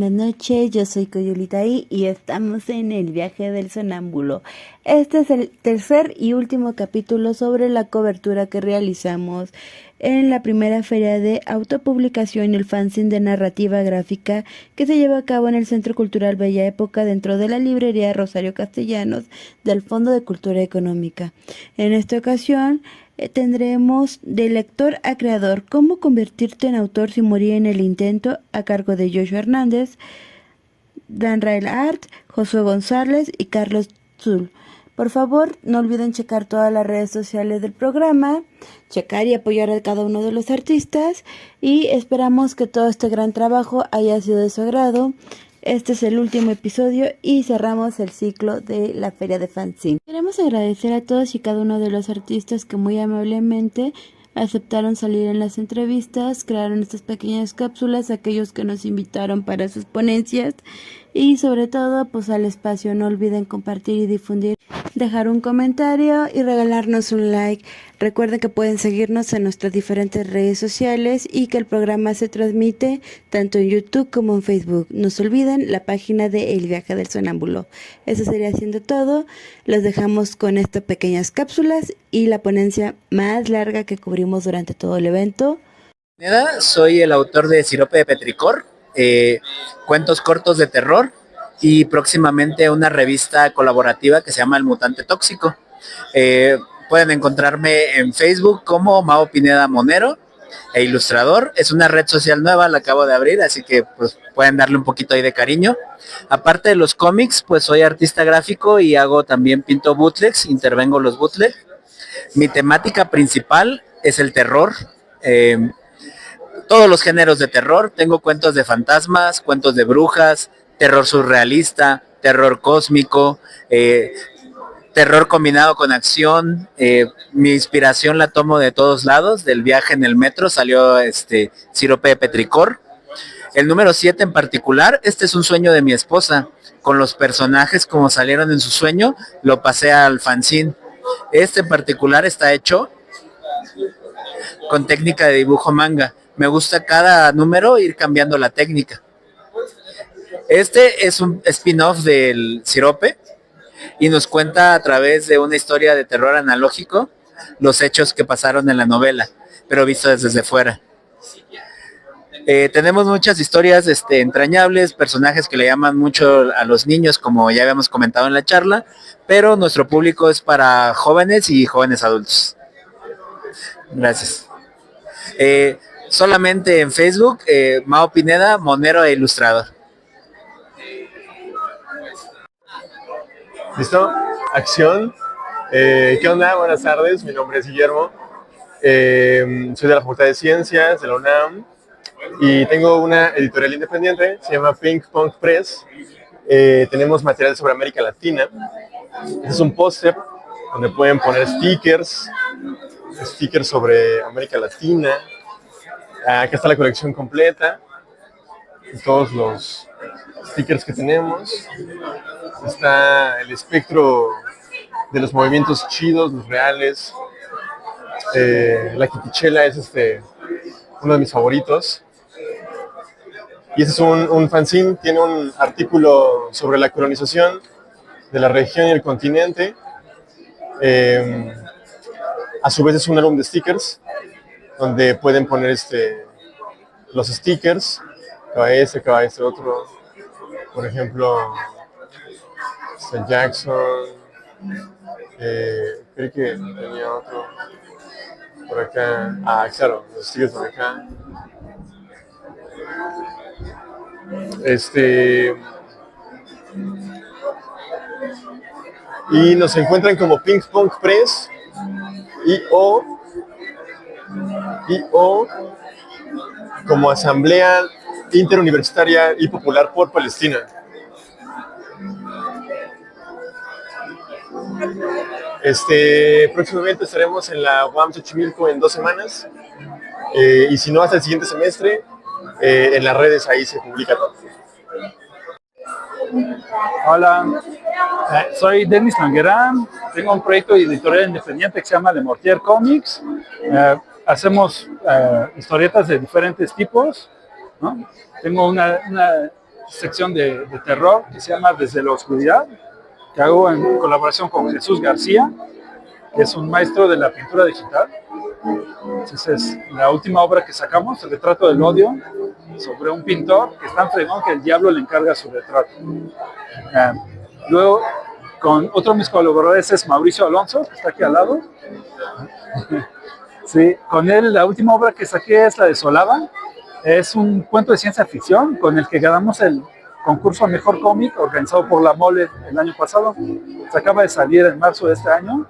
buenas noches, yo soy Coyolita y estamos en el viaje del sonámbulo. Este es el tercer y último capítulo sobre la cobertura que realizamos en la primera feria de autopublicación y el fanzine de narrativa gráfica que se llevó a cabo en el Centro Cultural Bella Época dentro de la librería Rosario Castellanos del Fondo de Cultura Económica. En esta ocasión tendremos de lector a creador, cómo convertirte en autor sin morir en el intento, a cargo de Joshua Hernández, Dan Rail Art, Josué González y Carlos Zul. Por favor, no olviden checar todas las redes sociales del programa, checar y apoyar a cada uno de los artistas, y esperamos que todo este gran trabajo haya sido de su agrado. Este es el último episodio y cerramos el ciclo de la Feria de Fanzine. Queremos agradecer a todos y cada uno de los artistas que muy amablemente aceptaron salir en las entrevistas, crearon estas pequeñas cápsulas, aquellos que nos invitaron para sus ponencias y sobre todo pues al espacio. No olviden compartir y difundir, dejar un comentario y regalarnos un like. Recuerden que pueden seguirnos en nuestras diferentes redes sociales y que el programa se transmite tanto en YouTube como en Facebook. No se olviden la página de El Viaje del Sonámbulo. Eso sería siendo todo. Los dejamos con estas pequeñas cápsulas y la ponencia más larga que cubrimos durante todo el evento. Soy el autor de Sirope de Petricor, cuentos cortos de terror y próximamente una revista colaborativa que se llama El Mutante Tóxico. Pueden encontrarme en Facebook como Mao Pineda Monero e ilustrador. Es una red social nueva, la acabo de abrir, así que pues pueden darle un poquito ahí de cariño. Aparte de los cómics, pues soy artista gráfico y pinto bootlegs, intervengo los bootlegs. Mi temática principal es el terror. Todos los géneros de terror. Tengo cuentos de fantasmas, cuentos de brujas, terror surrealista, terror cósmico, terror combinado con acción. Mi inspiración la tomo de todos lados. Del viaje en el metro salió Sirope de Petricor. El número 7 en particular, este es un sueño de mi esposa. Con los personajes como salieron en su sueño, lo pasé al fanzine. Este en particular está hecho con técnica de dibujo manga. Me gusta cada número ir cambiando la técnica. Este es un spin-off del Sirope y nos cuenta a través de una historia de terror analógico los hechos que pasaron en la novela, pero visto desde fuera. Tenemos muchas historias entrañables, personajes que le llaman mucho a los niños, como ya habíamos comentado en la charla, pero nuestro público es para jóvenes y jóvenes adultos. Gracias. Solamente en Facebook, Mao Pineda, Monero e Ilustrador. ¿Listo? Acción. ¿Qué onda? Buenas tardes, mi nombre es Guillermo. Soy de la Facultad de Ciencias de la UNAM y tengo una editorial independiente, se llama Pink Punk Press. Tenemos material sobre América Latina. Este es un póster donde pueden poner stickers sobre América Latina. Acá está la colección completa, todos los stickers que tenemos. Está el espectro de los movimientos chidos, los reales. La Kitichela es uno de mis favoritos. Y este es un fanzine, tiene un artículo sobre la colonización de la región y el continente. A su vez es un álbum de stickers, donde pueden poner los stickers, acaba este otro, por ejemplo, Jackson, creo que tenía otro por acá, claro, los stickers por acá, y nos encuentran como Pink Punk Press o como Asamblea Interuniversitaria y Popular por Palestina. Próximamente estaremos en la UAM Xochimilco en 2 semanas, y si no hasta el siguiente semestre. En las redes ahí se publica todo. Hola, soy Denis Manguerán, tengo un proyecto editorial independiente que se llama Le Mortier Comics. Hacemos historietas de diferentes tipos, ¿no? Tengo una sección de terror que se llama Desde la Oscuridad, que hago en colaboración con Jesús García, que es un maestro de la pintura digital. Entonces es la última obra que sacamos, El retrato del odio, sobre un pintor que es tan fregón que el diablo le encarga su retrato. Luego, con otro de mis colaboradores es Mauricio Alonso, que está aquí al lado. Sí, con él la última obra que saqué es la de Solava. Es un cuento de ciencia ficción con el que ganamos el concurso a Mejor Cómic organizado por la Mole el año pasado. Se acaba de salir en marzo de este año.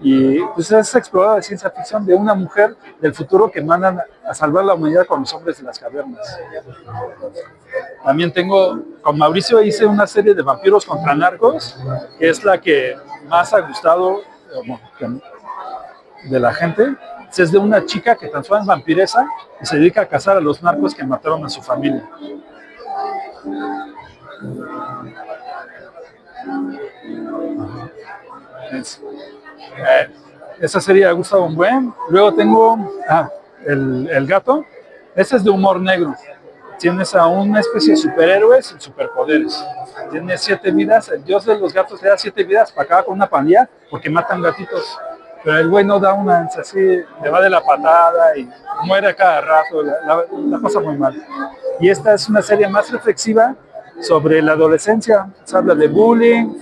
Y pues es explorada de ciencia ficción de una mujer del futuro que mandan a salvar la humanidad con los hombres de las cavernas. También con Mauricio hice una serie de vampiros contra narcos, que es la que más ha gustado de la gente. Es de una chica que transforma en vampiresa y se dedica a cazar a los narcos que mataron a su familia. Esa serie ha gustado un buen. Luego tengo el gato. Ese es de humor negro. Tienes a una especie de superhéroes sin superpoderes. Tiene 7 vidas. El dios de los gatos le da 7 vidas para acabar con una pandilla porque matan gatitos. Pero el güey no da una, así, le va de la patada y muere a cada rato. La pasa muy mal. Y esta es una serie más reflexiva sobre la adolescencia. Se habla de bullying,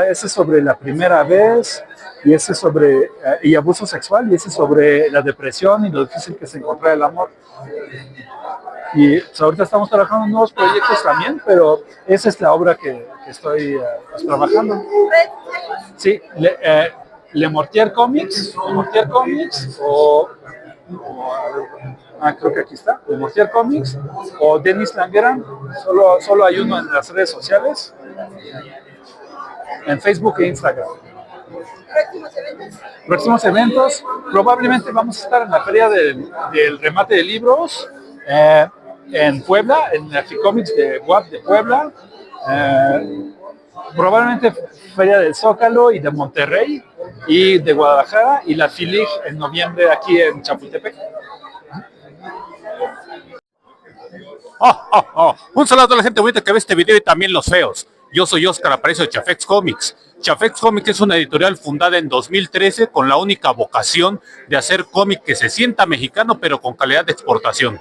ese sobre la primera vez, y ese sobre y abuso sexual, y ese sobre la depresión y lo difícil que es encontrar el amor. Y pues, ahorita estamos trabajando en nuevos proyectos también, pero esa es la obra que estoy trabajando. Sí, Le Mortier Comics creo que aquí está, Le Mortier Comics o Denis Langeran, solo hay uno en las redes sociales, en Facebook e Instagram. Próximos eventos, probablemente vamos a estar en la feria del remate de libros en Puebla, en la Ficomics de WAP de Puebla, probablemente feria del Zócalo y de Monterrey y de Guadalajara, y la FILIG en noviembre aquí en Chapultepec. Un saludo a toda la gente bonita que ve este video y también los feos. Yo soy Oscar Aparicio de Chafex Comics. Chafex Comics es una editorial fundada en 2013 con la única vocación de hacer cómic que se sienta mexicano pero con calidad de exportación.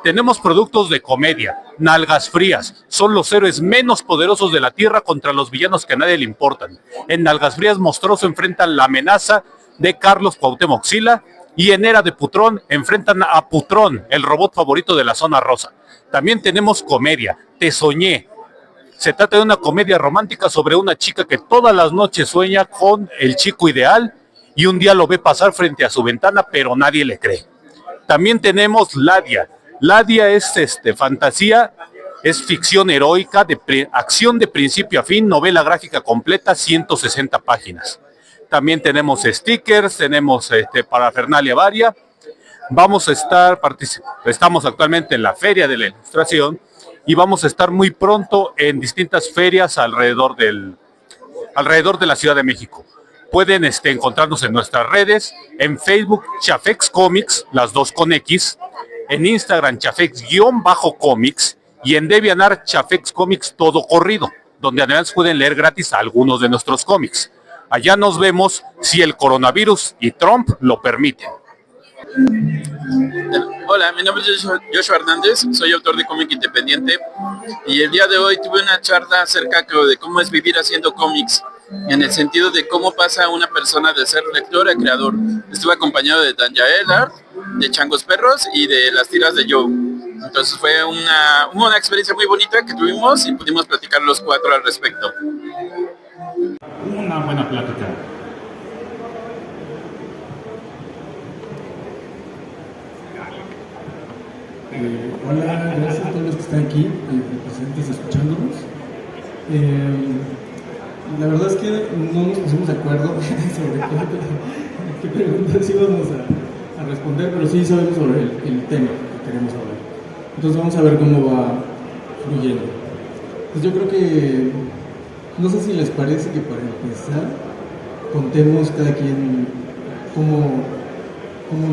Tenemos productos de comedia, nalgas frías, son los héroes menos poderosos de la tierra contra los villanos que a nadie le importan. En Nalgas Frías Monstruoso enfrentan la amenaza de Carlos Cuauhtémoc Sila, y en Era de Putrón enfrentan a Putrón, el robot favorito de la zona rosa. También tenemos comedia, Te Soñé. Se trata de una comedia romántica sobre una chica que todas las noches sueña con el chico ideal y un día lo ve pasar frente a su ventana, pero nadie le cree. También tenemos Ladia. Ladia es fantasía, es ficción heroica, acción de principio a fin, novela gráfica completa, 160 páginas. También tenemos stickers, tenemos parafernalia varia. Estamos actualmente en la Feria de la Ilustración y vamos a estar muy pronto en distintas ferias alrededor de la Ciudad de México. Pueden encontrarnos en nuestras redes, en Facebook Chafex Comics, las dos con X, en Instagram Chafex_Comics y en DeviantArt Chafex Comics todo corrido, donde además pueden leer gratis algunos de nuestros cómics. Allá nos vemos si el coronavirus y Trump lo permiten. Hola, mi nombre es Joshua Hernández, soy autor de cómic independiente y el día de hoy tuve una charla acerca de cómo es vivir haciendo cómics, en el sentido de cómo pasa una persona de ser lector a creador. Estuve acompañado de Dan Yael, de Changos Perros y de las tiras de Joe. Entonces fue una experiencia muy bonita que tuvimos y pudimos platicar los 4 al respecto. Una buena plática. Hola, gracias a todos los que están aquí presentes escuchándonos. La verdad es que no nos pusimos de acuerdo sobre qué preguntas íbamos a responder, pero sí sabemos sobre el tema que queremos hablar. Entonces vamos a ver cómo va fluyendo. Pues yo creo que, no sé si les parece que para empezar contemos cada quien cómo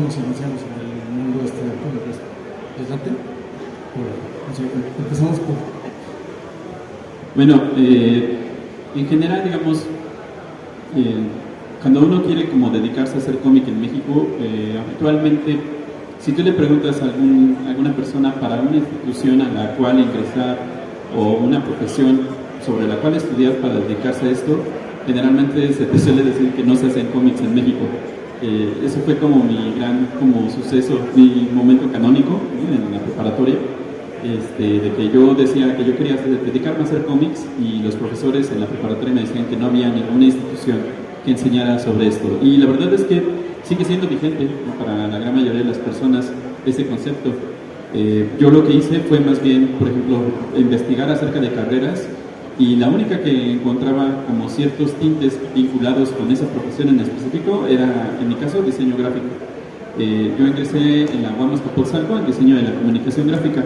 nos iniciamos en el mundo del cómic. ¿Les late? Bueno, empezamos por Bueno, en general, digamos, cuando uno quiere como dedicarse a hacer cómic en México, actualmente, si tú le preguntas a alguna persona para una institución a la cual ingresar o una profesión sobre la cual estudiar para dedicarse a esto, generalmente se te suele decir que no se hacen cómics en México. Eso fue como mi gran suceso, mi momento canónico, ¿no?, en la preparatoria, de que yo decía que yo quería dedicarme a hacer cómics y los profesores en la preparatoria me decían que no había ninguna institución que enseñara sobre esto. Y la verdad es que sigue siendo vigente, ¿no?, para la gran mayoría de las personas ese concepto. Yo lo que hice fue más bien, por ejemplo, investigar acerca de carreras, y la única que encontraba como ciertos tintes vinculados con esa profesión en específico era, en mi caso, diseño gráfico. Yo ingresé en la UAM Azcapotzalco en diseño de la comunicación gráfica,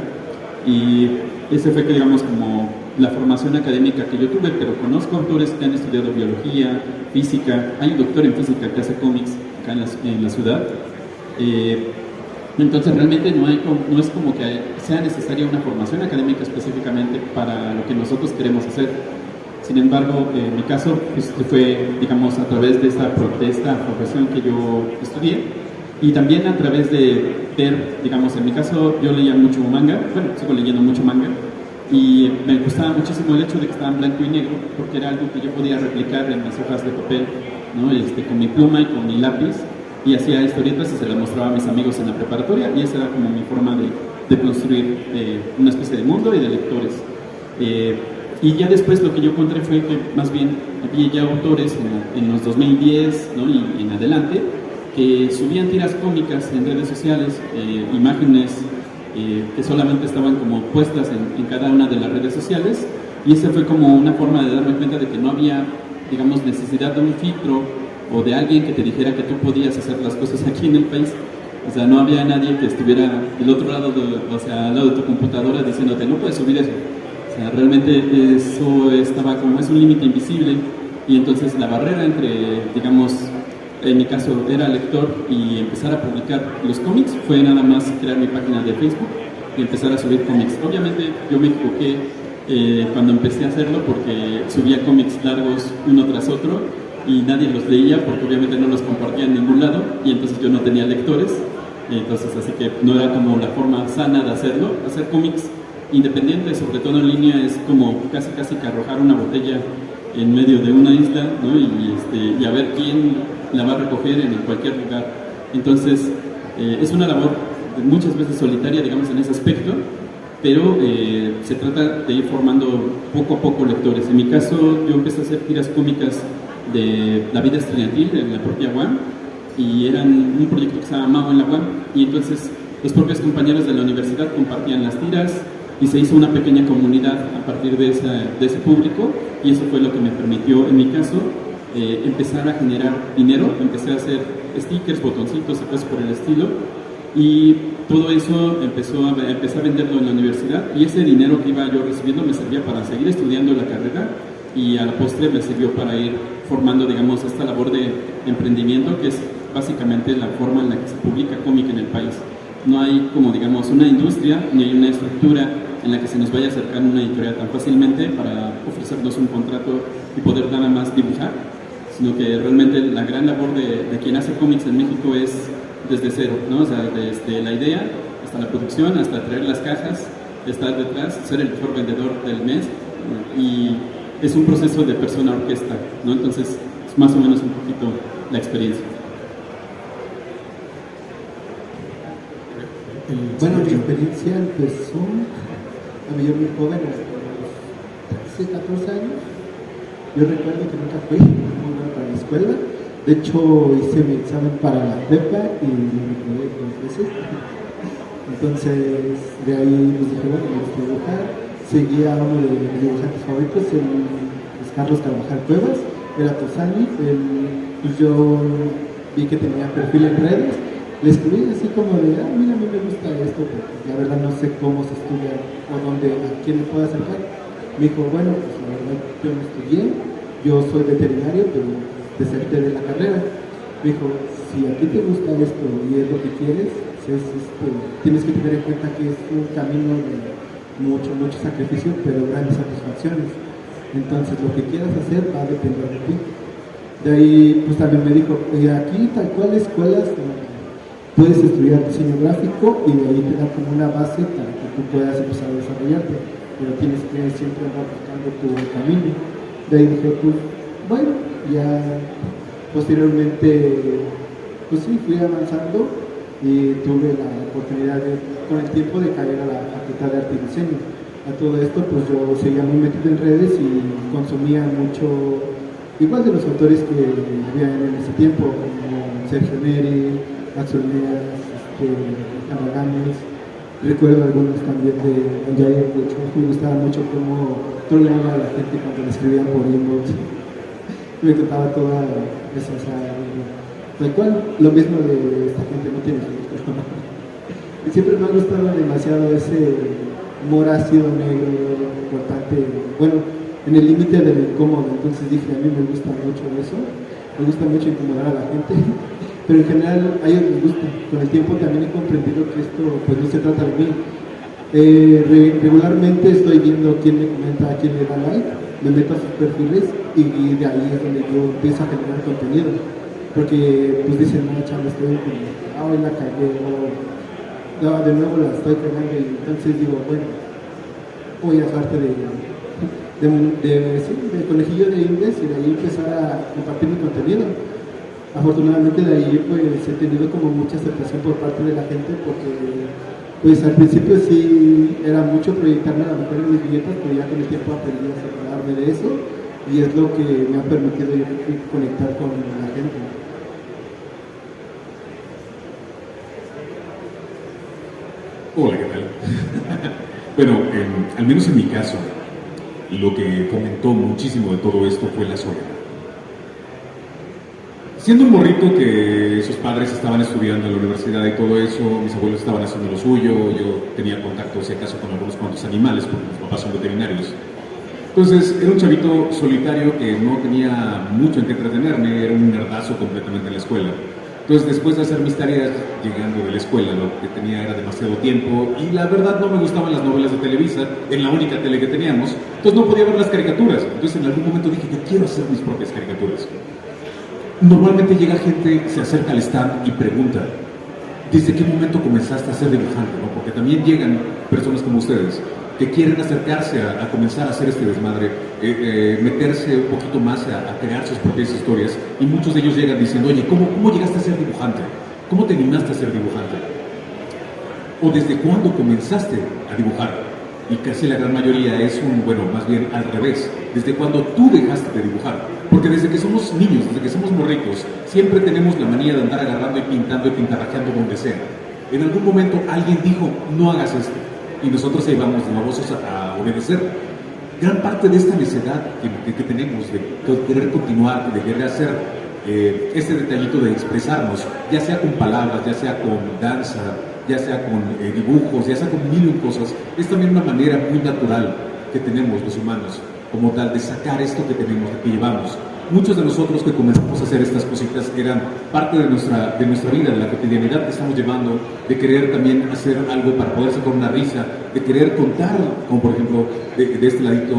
y ese fue, digamos, como la formación académica que yo tuve, pero conozco autores que han estudiado biología, física. Hay un doctor en física que hace cómics acá en la ciudad. Entonces realmente no es como que sea necesaria una formación académica específicamente para lo que nosotros queremos hacer. Sin embargo, en mi caso, pues, fue, digamos, a través de esta profesión que yo estudié, y también a través de ver, digamos, en mi caso yo leía mucho manga, bueno, sigo leyendo mucho manga, y me gustaba muchísimo el hecho de que estaba en blanco y negro, porque era algo que yo podía replicar en las hojas de papel, ¿no?, con mi pluma y con mi lápiz, y hacía historietas y se las mostraba a mis amigos en la preparatoria, y esa era como mi forma de construir una especie de mundo y de lectores. Y ya después lo que yo encontré fue que más bien había ya autores en los 2010, ¿no?, y en adelante, que subían tiras cómicas en redes sociales, imágenes que solamente estaban como puestas en cada una de las redes sociales, y esa fue como una forma de darme cuenta de que no había, digamos, necesidad de un filtro o de alguien que te dijera que tú podías hacer las cosas aquí en el país. O sea, no había nadie que estuviera del otro lado, al lado de tu computadora diciéndote, no puedes subir eso. O sea, realmente eso estaba como, es un límite invisible, y entonces la barrera entre, digamos, en mi caso era lector y empezar a publicar los cómics fue nada más crear mi página de Facebook y empezar a subir cómics. Obviamente yo me equivoqué cuando empecé a hacerlo, porque subía cómics largos uno tras otro y nadie los leía porque obviamente no los compartía en ningún lado, y entonces yo no tenía lectores. Entonces, así que no era como la forma sana de hacerlo. Hacer cómics independientes, sobre todo en línea, es como casi que arrojar una botella en medio de una isla, ¿no?, y a ver quién la va a recoger en cualquier lugar. Entonces, es una labor muchas veces solitaria, digamos, en ese aspecto, pero se trata de ir formando poco a poco lectores. En mi caso, yo empecé a hacer tiras cómicas de la vida estudiantil en la propia UAM, y eran un proyecto que se llama Mao en la UAM, y entonces los propios compañeros de la universidad compartían las tiras, y se hizo una pequeña comunidad a partir de ese público, y eso fue lo que me permitió, en mi caso, empezar a generar dinero. Empecé a hacer stickers, botoncitos y cosas por el estilo, y todo eso empecé a venderlo en la universidad, y ese dinero que iba yo recibiendo me servía para seguir estudiando la carrera, y a la postre me sirvió para ir formando, digamos, esta labor de emprendimiento, que es básicamente la forma en la que se publica cómic en el país. No hay, como digamos, una industria ni hay una estructura en la que se nos vaya a acercar una editorial tan fácilmente para ofrecernos un contrato y poder nada más dibujar, sino que realmente la gran labor de quien hace cómics en México es desde cero, ¿no? O sea, desde la idea hasta la producción, hasta traer las cajas, estar detrás, ser el mejor vendedor del mes, y es un proceso de persona orquesta, ¿no? Entonces, es más o menos un poquito la experiencia. Bueno, mi experiencia empezó a yo muy joven, a los 13, 14 años. Yo recuerdo que nunca fui muy bueno para la escuela. De hecho, hice mi examen para la prepa y me quedé 2 veces. Entonces, de ahí nos dije, bueno, me gusta dibujar. Seguía a uno de mis dibujantes favoritos, es Carlos Carvajal Cuevas, era Tosani. Pues yo vi que tenía perfil en redes. Le escribí así como de, mira, a mí me gusta esto, porque la verdad no sé cómo se estudia o dónde, a quién me puedo acercar. Me dijo, bueno, pues la verdad yo no estudié, yo soy veterinario, pero deserté de la carrera. Me dijo, si a ti te gusta esto y es lo que quieres, tienes que tener en cuenta que es un camino de mucho sacrificio, pero grandes satisfacciones. Entonces, lo que quieras hacer va a depender de ti. De ahí, pues también me dijo, aquí tal cual escuelas puedes estudiar diseño gráfico y de ahí te da como una base para que tú puedas empezar a desarrollarte, pero tienes que siempre andar buscando tu camino. De ahí dije, pues, bueno, ya posteriormente, pues sí, fui avanzando y tuve la oportunidad de, con el tiempo, de caer a la Facultad de Arte y Diseño. A todo esto, pues yo seguía muy metido en redes y consumía mucho, igual de los autores que habían en ese tiempo, como Sergio Neri, Axel Neas, Gámez. Recuerdo algunos también de Jair, de hecho me gustaba mucho cómo troleaba a la gente cuando le escribían por inbox. Me contaba toda esa, tal cual, lo mismo de esta gente no tiene filtro. Y siempre me ha gustado demasiado ese humor ácido, negro, cortante, bueno, en el límite del incómodo. Entonces dije, a mí me gusta mucho eso, me gusta mucho incomodar a la gente, pero en general a ellos les gusta. Con el tiempo también he comprendido que esto pues no se trata de mí. Regularmente estoy viendo quién me comenta, a quién le da like, me meto a sus perfiles y de ahí es donde yo empiezo a generar contenido, porque pues dicen, no, chaval, estoy como, hoy la cagué, o no, de nuevo la estoy cagando, y entonces digo, bueno, voy a dejarte de conejillo de indias y de ahí empezar a compartir mi contenido. Afortunadamente de ahí pues he tenido como mucha aceptación por parte de la gente, porque pues al principio sí era mucho proyectarme a lo mejor en mis viñetas, pero ya con el tiempo aprendí a separarme de eso y es lo que me ha permitido conectar con la gente. Hola, ¿qué tal? Bueno, al menos en mi caso, lo que comentó muchísimo de todo esto fue la soledad. Siendo un morrito que sus padres estaban estudiando en la universidad y todo eso, mis abuelos estaban haciendo lo suyo, yo tenía contacto, si acaso, con algunos cuantos animales, porque mis papás son veterinarios. Entonces, era un chavito solitario que no tenía mucho en qué entretenerme, era un nerdazo completamente en la escuela. Entonces, después de hacer mis tareas, llegando de la escuela, lo que tenía era demasiado tiempo y la verdad no me gustaban las novelas de Televisa, en la única tele que teníamos, entonces no podía ver las caricaturas. Entonces, en algún momento dije, yo quiero hacer mis propias caricaturas. Normalmente llega gente, se acerca al stand y pregunta, ¿desde qué momento comenzaste a ser dibujante? ¿No? Porque también llegan personas como ustedes que quieren acercarse a comenzar a hacer este desmadre, meterse un poquito más a crear sus propias historias, y muchos de ellos llegan diciendo, oye, ¿cómo llegaste a ser dibujante? ¿Cómo te animaste a ser dibujante? ¿O desde cuándo comenzaste a dibujar? Y casi la gran mayoría es bueno, más bien al revés, ¿desde cuándo tú dejaste de dibujar? Porque desde que somos niños, desde que somos morritos, siempre tenemos la manía de andar agarrando y pintarrajeando donde sea. En algún momento alguien dijo, no hagas esto, y nosotros ahí vamos de babosos a obedecer. Gran parte de esta necedad que tenemos de querer continuar, de querer hacer este detallito de expresarnos, ya sea con palabras, ya sea con danza, ya sea con dibujos, ya sea con mil y un cosas, es también una manera muy natural que tenemos los humanos, como tal, de sacar esto que tenemos, que llevamos. Muchos de nosotros que comenzamos a hacer estas cositas eran parte de nuestra vida, de la cotidianidad que estamos llevando, de querer también hacer algo para poder sacar una risa, de querer contar, como por ejemplo de este ladito,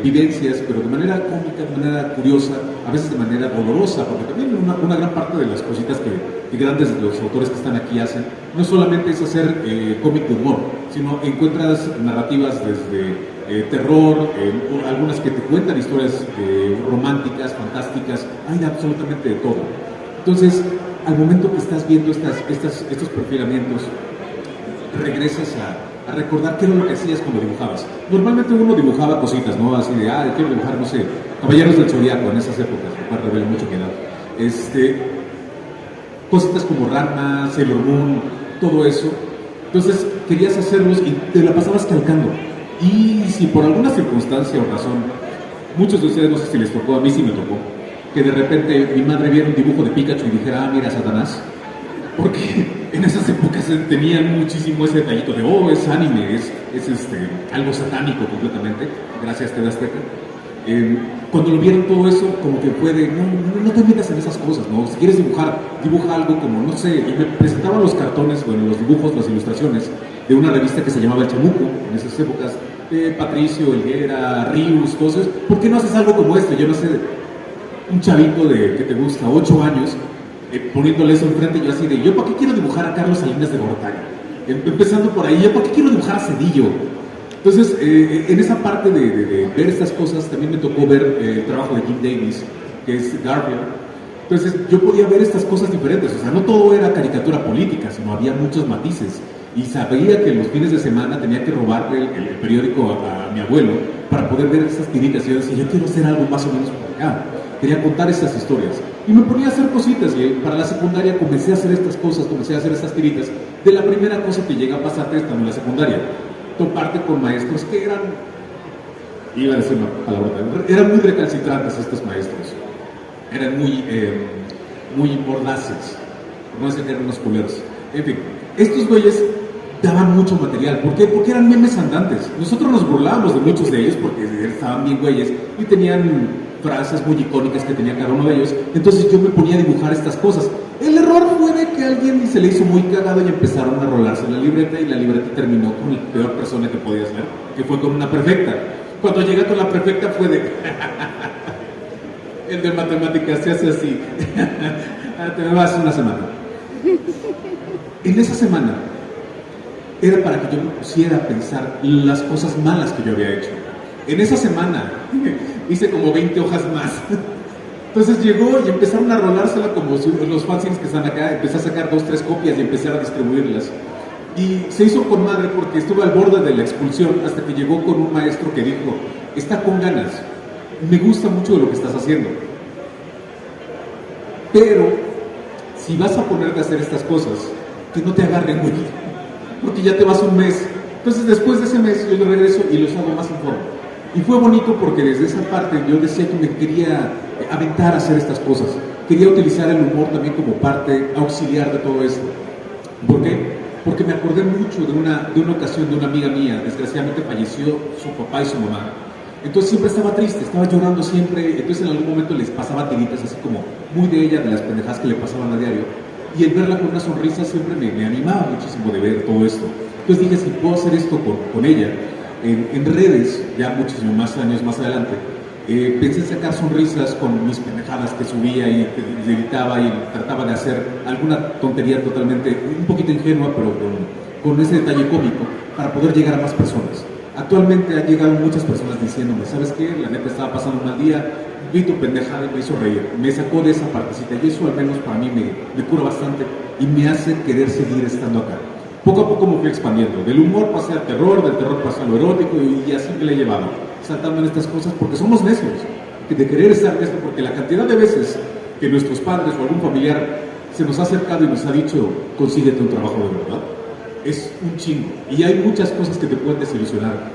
vivencias, pero de manera cómica, de manera curiosa, a veces de manera dolorosa, porque también una gran parte de las cositas que grandes de los autores que están aquí hacen, no solamente es hacer cómic de humor, sino encuentras narrativas desde terror, algunas que te cuentan historias románticas, fantásticas, hay absolutamente de todo. Entonces, al momento que estás viendo estos perfilamientos, regresas a recordar qué era lo que hacías cuando dibujabas. Normalmente uno dibujaba cositas, ¿no? Así de, quiero dibujar, no sé, Caballeros del Zodiaco en esas épocas, me revela mucho mi edad. Cositas como Ranma, Sailor Moon, todo eso. Entonces, querías hacerlos y te la pasabas calcando. Y si por alguna circunstancia o razón, muchos de ustedes, no sé si les tocó, a mí sí me tocó, que de repente mi madre viera un dibujo de Pikachu y dijera, mira, Satanás, porque en esas épocas tenían muchísimo ese detallito de, es anime, es algo satánico completamente, gracias TV Azteca. Cuando lo vieron todo eso, como que fue de, no te metas en esas cosas, ¿no? Si quieres dibujar, dibuja algo como, no sé, y me presentaban los cartones, bueno, los dibujos, las ilustraciones, de una revista que se llamaba El Chamuco, en esas épocas, Patricio, Higuera, Rius, cosas. ¿Por qué no haces algo como esto? Yo no sé, un chavito de que te gusta, 8 años, poniéndole eso enfrente, yo así de, ¿yo para qué quiero dibujar a Carlos Salinas de Gortari? Empezando por ahí, ¿yo para qué quiero dibujar a Cedillo? Entonces, en esa parte de ver estas cosas, también me tocó ver el trabajo de Jim Davis, que es Garfield. Entonces, yo podía ver estas cosas diferentes, o sea, no todo era caricatura política, sino había muchos matices. Y sabía que los fines de semana tenía que robarle el periódico a mi abuelo para poder ver esas tiritas. Y yo decía, yo quiero hacer algo más o menos por acá. Quería contar estas historias. Y me ponía a hacer cositas. Y para la secundaria comencé a hacer estas cosas, comencé a hacer estas tiritas. De la primera cosa que llega a pasarte estando en la secundaria. Toparte con maestros que eran, iba a decir una palabra, eran muy recalcitrantes estos maestros. Eran muy mordaces. No sé, eran unos culeros. En fin, estos güeyes daban mucho material. ¿Por qué? Porque eran memes andantes. Nosotros nos burlábamos de muchos de ellos porque estaban bien güeyes y tenían frases muy icónicas que tenía cada uno de ellos. Entonces yo me ponía a dibujar estas cosas. El error fue de que a alguien se le hizo muy cagado y empezaron a rolarse la libreta, y la libreta terminó con la peor persona que podía ser, que fue con una prefecta. Cuando llega con la prefecta fue de... el de matemáticas se hace así. Te me vas una semana. En esa semana era para que yo me pusiera a pensar las cosas malas que yo había hecho. En esa semana hice como 20 hojas más. Entonces llegó y empezaron a rolársela como los fanzines que están acá. Empecé a sacar 2, 3 copias y empecé a distribuirlas. Y se hizo con madre porque estuve al borde de la expulsión hasta que llegó con un maestro que dijo, está con ganas, me gusta mucho de lo que estás haciendo, pero si vas a ponerte a hacer estas cosas, que no te agarren, güey, porque ya te vas un mes. Entonces después de ese mes yo regreso y los hago más en forma. Y fue bonito porque desde esa parte yo decía que me quería aventar a hacer estas cosas. Quería utilizar el humor también como parte auxiliar de todo esto. ¿Por qué? Porque me acordé mucho de una ocasión de una amiga mía. Desgraciadamente falleció su papá y su mamá. Entonces siempre estaba triste, estaba llorando siempre. Entonces en algún momento les pasaba tiritas así como muy de ella, de las pendejadas que le pasaban a diario. Y el verla con una sonrisa siempre me animaba muchísimo de ver todo esto. Entonces dije, si puedo hacer esto con ella, en redes, ya muchísimos más años más adelante, pensé en sacar sonrisas con mis pendejadas que subía y editaba y trataba de hacer alguna tontería totalmente, un poquito ingenua, pero con ese detalle cómico, para poder llegar a más personas. Actualmente han llegado muchas personas diciéndome, ¿sabes qué? La neta estaba pasando un mal día, vi tu pendejada y me hizo reír, me sacó de esa partecita, y eso al menos para mí me cura bastante y me hace querer seguir estando acá. Poco a poco me fui expandiendo, del humor pasé al terror, del terror pasé a lo erótico, y así me le he llevado, saltando en estas cosas porque somos necios, de querer estar en esto, porque la cantidad de veces que nuestros padres o algún familiar se nos ha acercado y nos ha dicho, consíguete un trabajo de verdad, es un chingo, y hay muchas cosas que te pueden desilusionar,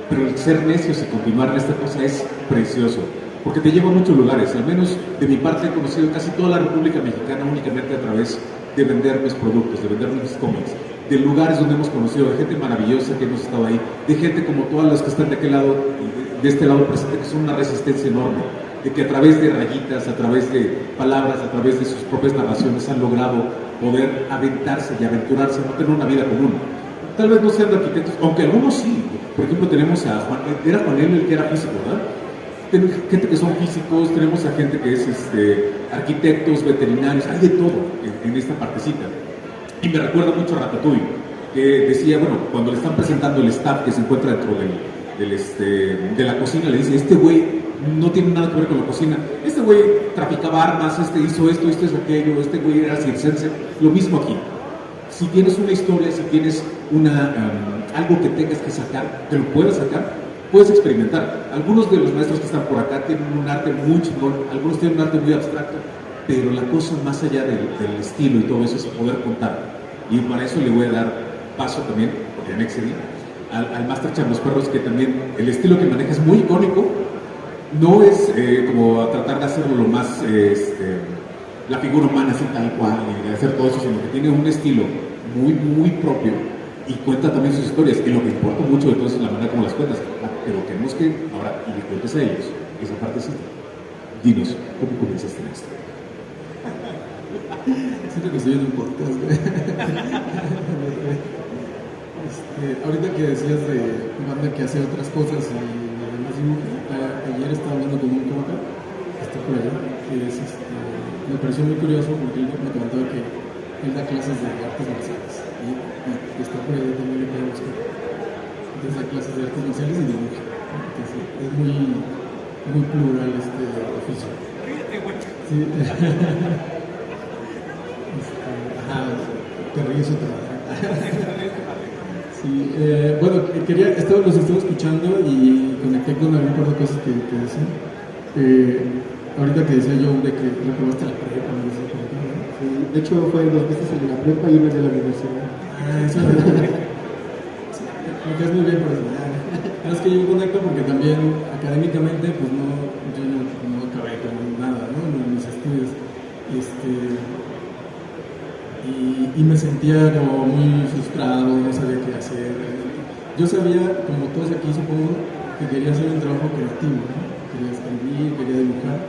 pero el ser necios y continuar en esta cosa es precioso, porque te lleva a muchos lugares. Al menos de mi parte he conocido casi toda la República Mexicana únicamente a través de vender mis productos, de vender mis cómics, de lugares donde hemos conocido, de gente maravillosa que hemos estado ahí, de gente como todas las que están de aquel lado, de este lado presente, que son una resistencia enorme, de que a través de rayitas, a través de palabras, a través de sus propias narraciones han logrado poder aventarse y aventurarse a no tener una vida común. Tal vez no sean de arquitectos, aunque algunos sí. Por ejemplo, tenemos a Juan, era Juan el que era físico, ¿verdad? Tenemos gente que son físicos, tenemos a gente que es arquitectos, veterinarios, hay de todo en esta partecita. Y me recuerda mucho a Ratatouille, que decía, bueno, cuando le están presentando el staff que se encuentra dentro de la cocina, le dice, este güey no tiene nada que ver con la cocina, este güey traficaba armas, hizo esto, esto es aquello, este güey era circense. Lo mismo aquí. Si tienes una historia, si tienes algo que tengas que sacar, que lo puedas sacar, puedes experimentar. Algunos de los maestros que están por acá tienen un arte muy chingón, algunos tienen un arte muy abstracto, pero la cosa más allá del estilo y todo eso es poder contar. Y para eso le voy a dar paso también, porque ya me excedí, al Master Cham Los Perros, que también el estilo que maneja es muy icónico. No es como a tratar de hacerlo lo más, la figura humana así tal cual, y hacer todo eso, sino que tiene un estilo muy, muy propio y cuenta también sus historias. Y lo que importa mucho de todo es la manera como las cuentas. Pero queremos que ahora le cuentes a ellos esa partecita. Dinos, ¿cómo comenzaste en esto? Siento que estoy en un podcast. Ahorita que decías de banda que hace otras cosas y además dibuja, ayer estaba hablando con un compa que está por allá, que es, me pareció muy curioso porque él me comentaba que él da clases de artes marciales y está por allá también le puede buscar. Entonces da clases de artes marciales y dibuja. Entonces es muy plural este oficio. Sí. Te ríes otra vez. Sí, bueno, los estuve escuchando y conecté con algún par de cosas que decían. Ahorita que decía yo de que reprobaste la prepa, no sé por qué, ¿no? Sí, de hecho fue 2 veces en la prepa y 1 de la universidad. Eso me quedas muy bien por eso. Es que yo conecto porque también académicamente pues yo no acabé con nada, ¿no? En mis estudios. Y me sentía como muy frustrado, no sabía qué hacer. Yo sabía, como todos aquí supongo, que quería hacer un trabajo creativo, ¿no? Quería escribir, quería dibujar,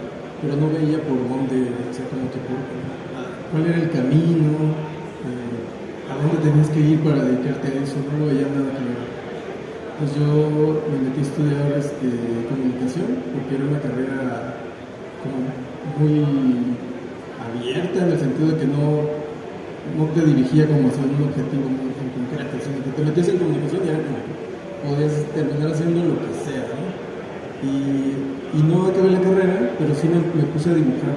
pero no veía por dónde, o sea, como que cuál era el camino, a dónde tenías que ir para dedicarte a eso, no lo veía nada claro. Pues yo me metí a estudiar comunicación, porque era una carrera como muy abierta en el sentido de que no te dirigía como hacia un objetivo en concreto, sino que te metías en comunicación y era como podías terminar haciendo lo que sea, ¿no? Y no acabé la carrera, pero sí me puse a dibujar.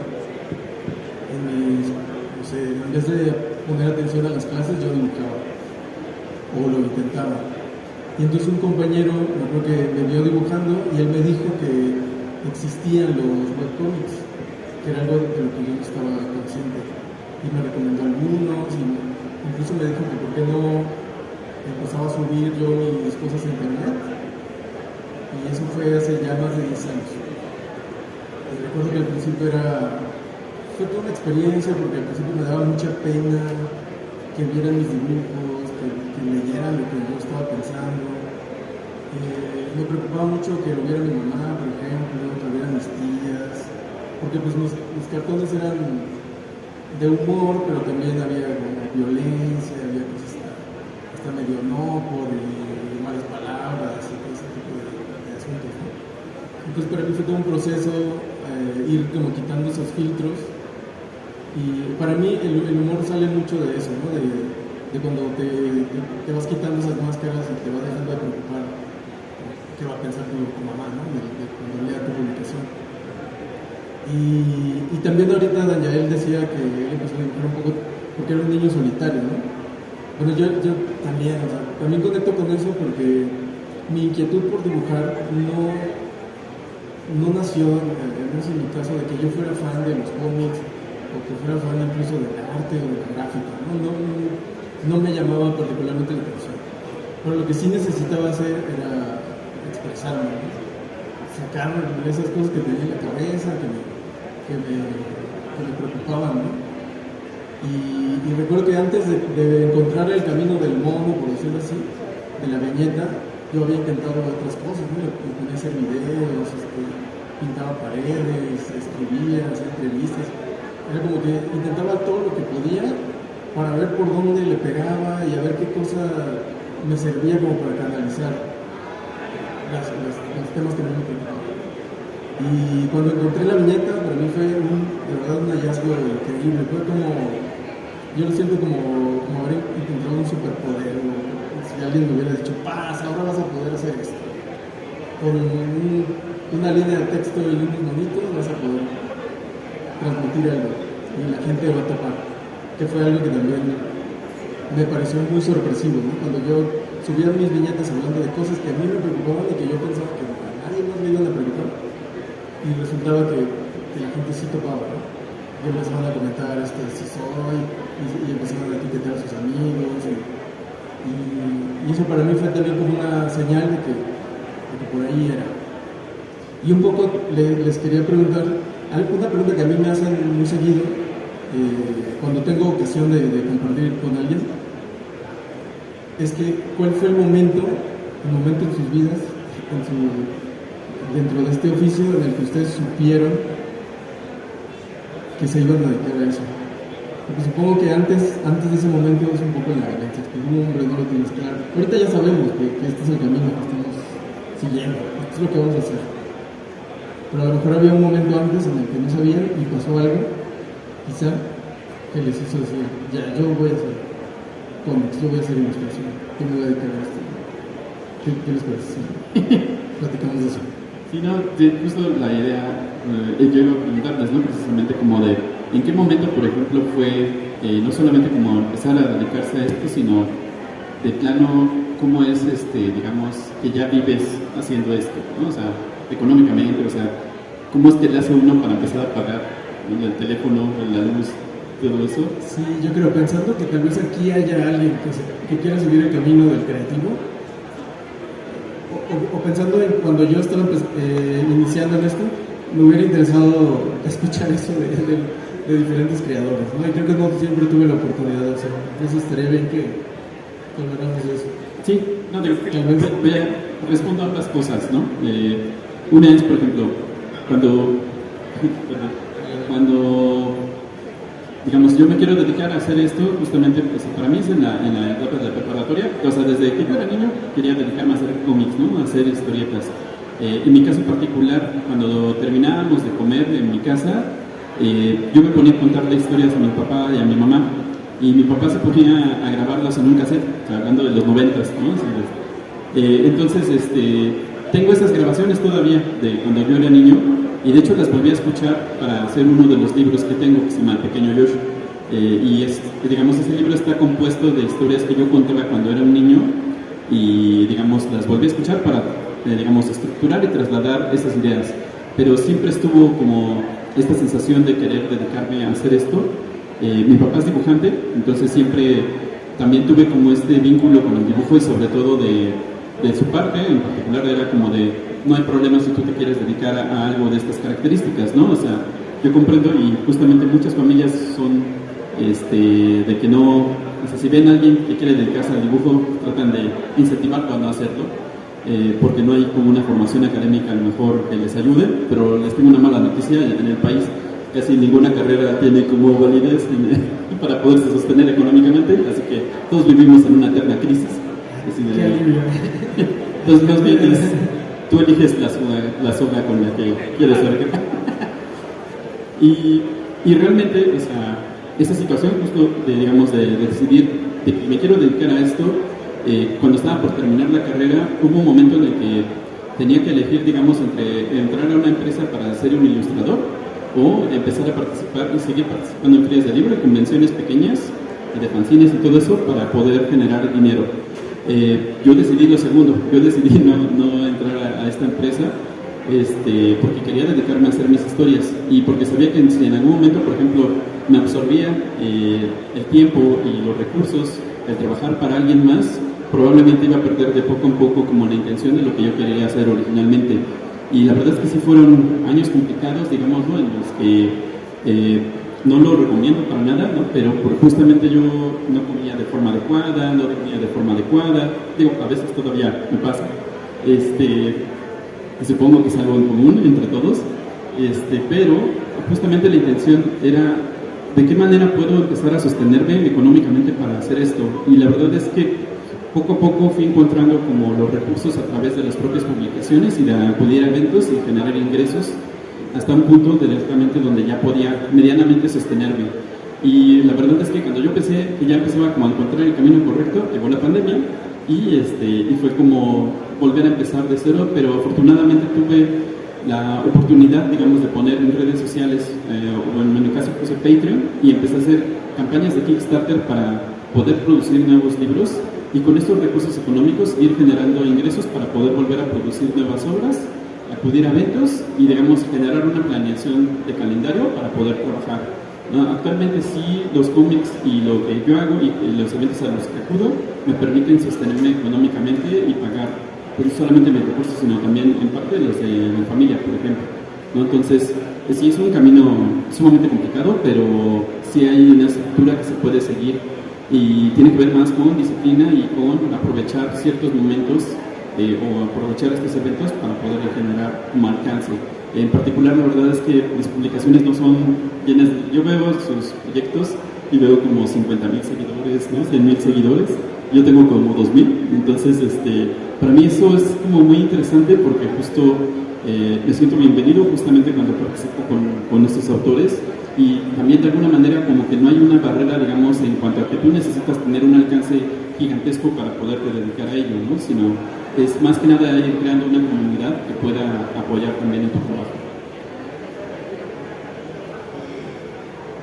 En vez de poner atención a las clases, yo dibujaba, o lo intentaba. Y entonces un compañero, me acuerdo que me vio dibujando y él me dijo que existían los webcomics, que era algo de lo que yo no estaba consciente. Y me recomendó algunos, y incluso me dijo que por qué no empezaba a subir yo mis cosas a internet. Y eso fue hace ya más de 10 años. Y recuerdo que al principio fue toda una experiencia, porque al principio me daba mucha pena que vieran mis dibujos, que leyeran lo que yo estaba pensando. Me preocupaba mucho que lo viera mi mamá, por ejemplo, que lo vieran mis tías, porque pues mis cartones eran de humor, pero también había violencia, había cosas hasta medio enojo, de malas palabras y todo ese tipo de asuntos, ¿no? Entonces para mí fue todo un proceso ir como quitando esos filtros, y para mí el humor sale mucho de eso, ¿no? De cuando te vas quitando esas máscaras y te vas dejando de preocupar qué va a pensar tu mamá, ¿no? Cuando lea tu publicación. Y también ahorita Dan Yael decía que él empezó a dibujar un poco porque era un niño solitario, ¿no? Bueno, yo también, o sea, también conecto con eso porque mi inquietud por dibujar no nació, en mi caso, de que yo fuera fan de los cómics o que fuera fan incluso del arte o de la gráfica, ¿no? No me llamaba particularmente la atención. Pero lo que sí necesitaba hacer era expresarme, ¿no? Sacar esas cosas que tenía en la cabeza, que me preocupaban, ¿no? Y recuerdo que antes de encontrar el camino del mono, por decirlo así, de la viñeta, yo había intentado otras cosas, ¿no? Me ponía a hacer videos, pintaba paredes, escribía, hacía entrevistas. Era como que intentaba todo lo que podía para ver por dónde le pegaba y a ver qué cosa me servía como para canalizar los temas que me preocupaban. Y cuando encontré la viñeta, para mí fue de verdad un hallazgo increíble. Fue como, yo lo siento como haber encontrado un superpoder. Si alguien me hubiera dicho, paz, ahora vas a poder hacer esto. Con una línea de texto y unos monitos vas a poder transmitir algo. Y la gente lo va a topar. Que fue algo que también me pareció muy sorpresivo, ¿no? Cuando yo subía mis viñetas hablando de cosas que a mí me preocupaban y que yo pensaba que a nadie más me iban a preocupar. Y resultaba que la gente sí topaba, ¿no? Y empezaban a comentar sí soy, y empezaban a etiquetar a sus amigos, y eso para mí fue también como una señal de que por ahí era. Y un poco les quería preguntar, una pregunta que a mí me hacen muy seguido, cuando tengo ocasión de compartir con alguien, es que ¿cuál fue el momento en sus vidas, dentro de este oficio en el que ustedes supieron que se iban a dedicar a eso? Porque supongo que antes de ese momento es un poco la incertidumbre, no lo tienes claro. Ahorita ya sabemos que este es el camino que estamos siguiendo, esto es lo que vamos a hacer. Pero a lo mejor había un momento antes en el que no sabían y pasó algo, quizá, que les hizo decir, ya, yo voy a hacer cómics, yo voy a hacer ilustración, yo me voy a dedicar a esto. ¿Qué les parece? Sí. Platicamos de eso. Sí, no, justo la idea, yo iba a preguntarles, ¿no? Precisamente como de, ¿en qué momento, por ejemplo, fue no solamente como empezar a dedicarse a esto, sino de plano, cómo es, digamos, que ya vives haciendo esto, ¿no? O sea, económicamente, o sea, ¿cómo es que le hace uno para empezar a pagar, ¿no? El teléfono, la luz, todo eso? Sí, yo creo, pensando que tal vez aquí haya alguien que quiera seguir el camino del creativo, o pensando en cuando yo estaba iniciando en esto, me hubiera interesado escuchar eso de diferentes creadores, ¿no? Y creo que no siempre tuve la oportunidad de hacerlo. Entonces estaría bien que habláramos de eso. Sí, no, digo, respondo a ambas cosas, ¿no? Una es, por ejemplo, cuando digamos, yo me quiero dedicar a hacer esto, justamente, pues para mí es en la etapa de la preparatoria, o sea, desde que yo era niño quería dedicarme a hacer cómics, ¿no? A hacer historietas. En mi caso particular, cuando terminábamos de comer en mi casa, yo me ponía a contarle historias a mi papá y a mi mamá, y mi papá se ponía a grabarlas en un cassette, o sea, hablando de los 90s, ¿no? Entonces, tengo esas grabaciones todavía de cuando yo era niño, y de hecho las volví a escuchar para hacer uno de los libros que tengo, que se llama El Pequeño Yosh. Y digamos, ese libro está compuesto de historias que yo contaba cuando era un niño, y digamos, las volví a escuchar para, digamos, estructurar y trasladar esas ideas. Pero siempre estuvo como esta sensación de querer dedicarme a hacer esto. Mi papá es dibujante, entonces siempre también tuve como este vínculo con el dibujo, y sobre todo de su parte, en particular era como de, no hay problema si tú te quieres dedicar a algo de estas características, ¿no? O sea, yo comprendo, y justamente muchas familias son de que no, o sea, si ven a alguien que quiere dedicarse al dibujo, tratan de incentivarlo a no hacerlo, porque no hay como una formación académica a lo mejor que les ayude. Pero les tengo una mala noticia: en el país casi ninguna carrera tiene como validez para poderse sostener económicamente, así que todos vivimos en una eterna crisis. Entonces, más bien tú eliges la soga con la que quieres ver. Y realmente, o sea, esa situación justo de decidir de que me quiero dedicar a esto, cuando estaba por terminar la carrera, hubo un momento en el que tenía que elegir, digamos, entre entrar a una empresa para ser un ilustrador o empezar a participar y seguir participando en ferias de libro, convenciones pequeñas, de fanzines y todo eso, para poder generar dinero. Yo decidí lo segundo, yo decidí no entrar a esta empresa, porque quería dedicarme a hacer mis historias, y porque sabía que si en algún momento, por ejemplo, me absorbía el tiempo y los recursos, el trabajar para alguien más, probablemente iba a perder de poco en poco como la intención de lo que yo quería hacer originalmente. Y la verdad es que sí fueron años complicados, digamos, ¿no? En los que no lo recomiendo para nada, ¿no? Pero justamente yo no comía de forma adecuada, no dormía de forma adecuada, digo, a veces todavía me pasa, supongo que es algo en común entre todos, pero justamente la intención era de qué manera puedo empezar a sostenerme económicamente para hacer esto. Y la verdad es que poco a poco fui encontrando como los recursos a través de las propias publicaciones y de acudir a eventos y generar ingresos, hasta un punto directamente donde ya podía medianamente sostenerme. Y la verdad es que cuando yo empecé, que ya empezaba como a encontrar el camino correcto, llegó la pandemia, y fue como volver a empezar de cero. Pero afortunadamente tuve la oportunidad, digamos, de poner en redes sociales, o en mi caso puse Patreon, y empecé a hacer campañas de Kickstarter para poder producir nuevos libros, y con estos recursos económicos ir generando ingresos para poder volver a producir nuevas obras, acudir a eventos y, digamos, generar una planeación de calendario para poder trabajar, ¿no? Actualmente sí, los cómics y lo que yo hago y los eventos a los que acudo me permiten sostenerme económicamente y pagar, pues, no solamente mis recursos, sino también en parte los de mi familia, por ejemplo, ¿no? Entonces, sí es un camino sumamente complicado, pero sí hay una estructura que se puede seguir, y tiene que ver más con disciplina y con aprovechar ciertos momentos, o aprovechar estos eventos para poder generar un alcance. En particular, la verdad es que mis publicaciones no son llenas. Yo veo sus proyectos y veo como 50,000 seguidores, ¿no? 100,000 seguidores. Yo tengo como 2,000, entonces para mí eso es como muy interesante porque justo me siento bienvenido justamente cuando participo con estos autores, y también de alguna manera como que no hay una barrera, digamos, en cuanto a que tú necesitas tener un alcance gigantesco para poderte dedicar a ello, ¿no? Sino es más que nada ir creando una comunidad que pueda apoyar también en tu trabajo.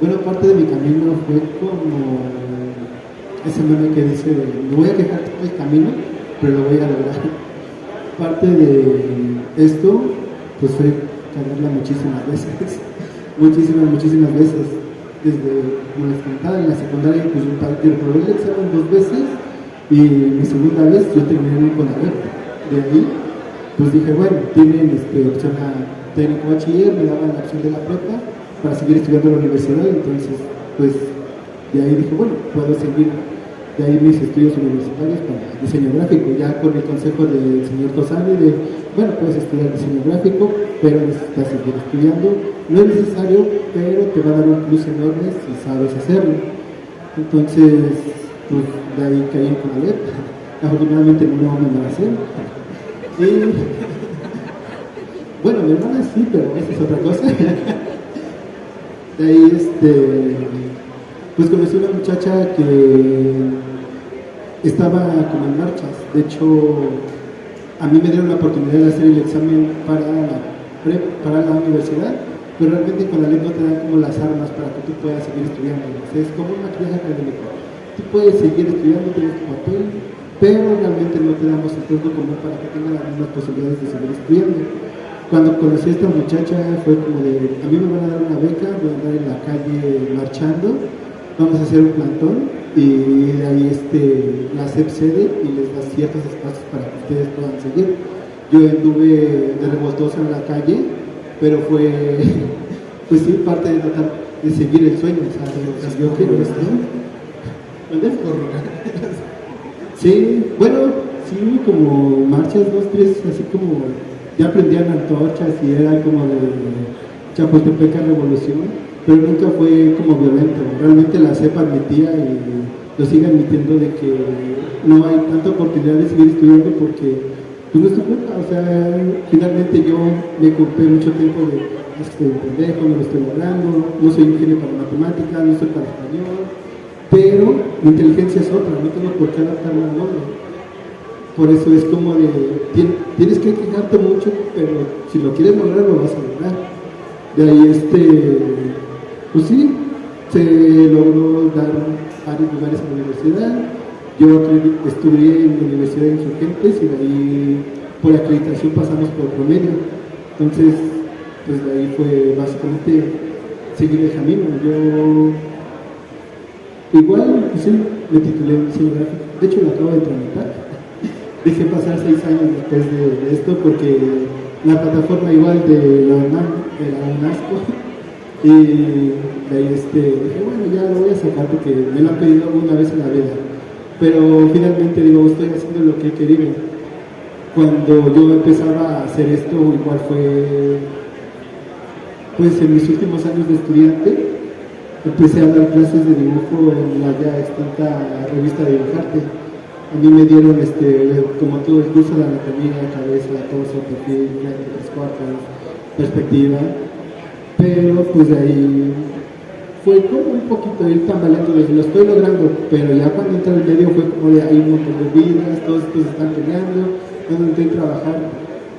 Bueno, parte de mi camino fue como ese meme que dice, me voy a quejar todo el camino, pero lo voy a lograr. Parte de esto, pues fue cagarla muchísimas veces, muchísimas veces. Desde, como les comentaba, en la secundaria, pues yo probé el examen 2 veces, y mi segunda vez yo terminé con la web. De ahí, pues dije, bueno, tienen opción a técnico bachiller, me daban la opción de la prepa para seguir estudiando en la universidad, entonces, pues, de ahí dije, bueno, puedo seguir de ahí mis estudios universitarios para diseño gráfico, ya con el consejo del señor Tosani de, bueno, puedes estudiar diseño gráfico, pero necesitas seguir estudiando, no es necesario, pero te va a dar un plus enorme si sabes hacerlo. Entonces, pues, de ahí caí en Conalep, afortunadamente no me embaracé, y bueno, mi hermana sí, pero esa es otra cosa. De ahí, pues conocí una muchacha que estaba como en marchas. De hecho, a mí me dieron la oportunidad de hacer el examen para la universidad, pero realmente con la ley no te dan como las armas para que tú puedas seguir estudiando. O sea, es como un maquillaje académico. Tú puedes seguir estudiando, tienes tu papel, pero realmente no te damos el tronco común para que tengas las mismas posibilidades de seguir estudiando. Cuando conocí a esta muchacha fue como de, a mí me van a dar una beca, voy a andar en la calle marchando, vamos a hacer un plantón, y de ahí la SEP cede y les da ciertos espacios para que ustedes puedan seguir. Yo anduve de revoltoso en la calle, pero fue, pues sí, parte de tratar de seguir el sueño, o sea, yo quiero esto. ¿Dónde? Sí, bueno, sí, como marchas 2, 3, así como ya prendían antorchas y era como de Chapultepec a Revolución, pero nunca fue como violento. Realmente la CEP admitía y lo sigue admitiendo de que no hay tanta oportunidad de seguir estudiando porque pues no es tu culpa. O sea, finalmente yo me culpé mucho tiempo de estoy un pendejo, no lo estoy logrando, no soy ingeniero para matemáticas, no soy para español, pero mi inteligencia es otra, no tengo por qué adaptarme al mundo. Por eso es como de, tienes que quejarte mucho, pero si lo quieres lograr, lo vas a lograr. De ahí, pues sí, se logró dar varios lugares en la universidad. Yo estudié en la Universidad de Insurgentes y de ahí, por acreditación, pasamos por promedio. Entonces, pues de ahí fue básicamente seguir el camino. Yo, igual, pues sí, me titulé en diseño gráfico. De hecho, lo acabo de tramitar. Dejé pasar 6 años después de esto porque la plataforma igual de la UNAM era un asco, y de ahí dije, bueno, ya lo voy a sacar porque me lo han pedido una vez en la vida, pero finalmente digo, estoy haciendo lo que he querido. Cuando yo empezaba a hacer esto, igual fue, pues en mis últimos años de estudiante, empecé a dar clases de dibujo en la ya extinta revista de Dibujarte. A mí me dieron, como todo el curso de anatomía, cabeza, torso, perfil, frente, 3/4, perspectiva, pero pues de ahí fue como un poquito ir tambaleando de lo estoy logrando, pero ya cuando entré en medio fue como de hay un montón de vidas, todos estos están peleando, cuando entré a trabajar,